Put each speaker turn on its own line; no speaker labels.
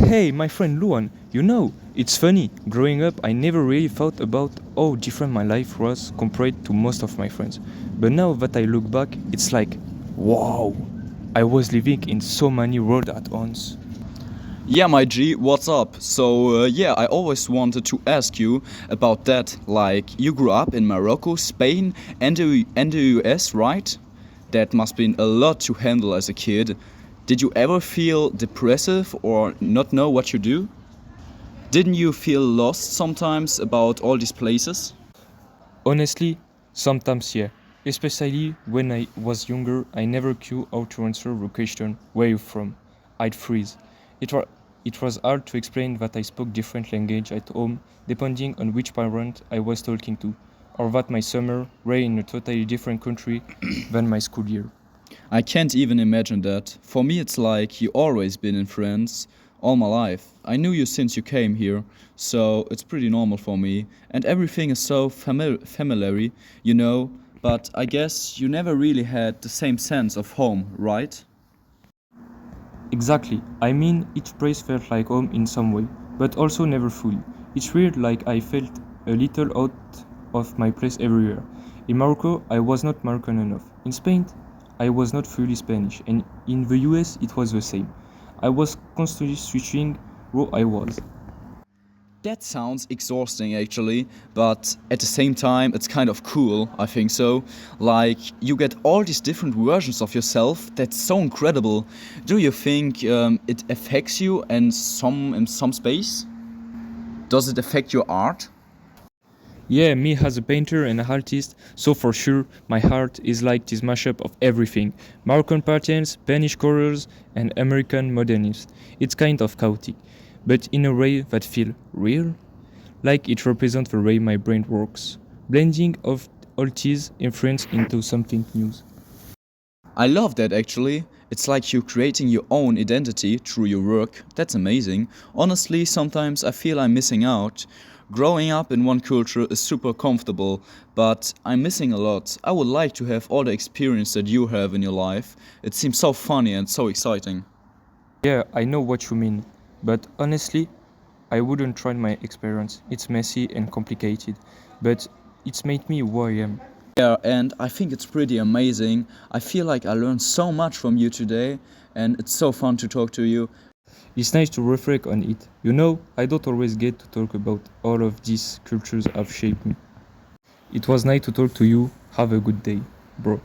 Hey, my friend Luan, it's funny. Growing up, I never really thought about how different my life was compared to most of my friends. But now that I look back, it's like, wow, I was living in so many worlds at once.
Yeah, my G, what's up? So, I always wanted to ask you about that. Like, you grew up in Morocco, Spain, and the US, right? That must been a lot to handle as a kid. Did you ever feel depressive or not know what you do? Didn't you feel lost sometimes about all these places?
Honestly, sometimes yeah. Especially when I was younger, I never knew how to answer the question, where you from? I'd freeze. It was hard to explain that I spoke different language at home depending on which parent I was talking to, or that my summer were in a totally different country than my school year.
I can't even imagine that. For me, it's like you always been in France all my life. I knew you since you came here, so it's pretty normal for me. And everything is so familiar, you know. But I guess you never really had the same sense of home, right?
Exactly. I mean, each place felt like home in some way, but also never fully. It's weird, like I felt a little out of my place everywhere. In Morocco, I was not Moroccan enough. In Spain, I was not fully Spanish, and in the US, it was the same. I was constantly switching who I was.
That sounds exhausting actually, but at the same time, it's kind of cool, I think so. Like, you get all these different versions of yourself, that's so incredible. Do you think it affects you in some space? Does it affect your art?
Yeah, me as a painter and an artist, so for sure, my art is like this mashup of everything Moroccan patterns, Spanish colors, and American modernism. It's kind of chaotic, but in a way that feels real, like it represents the way my brain works, blending of all these influence into something new.
I love that actually. It's like you creating your own identity through your work. That's amazing. Honestly, sometimes I feel I'm missing out. Growing up in one culture is super comfortable, but I'm missing a lot. I would like to have all the experience that you have in your life. It seems so funny and so exciting.
Yeah, I know what you mean, but honestly, I wouldn't trade my experience. It's messy and complicated, but it's made me who I am.
Yeah, and I think it's pretty amazing. I feel like I learned so much from you today, and it's so fun to talk to you.
It's nice to reflect on it. I don't always get to talk about all of these cultures have shaped me. It was nice to talk to you. Have a good day, bro.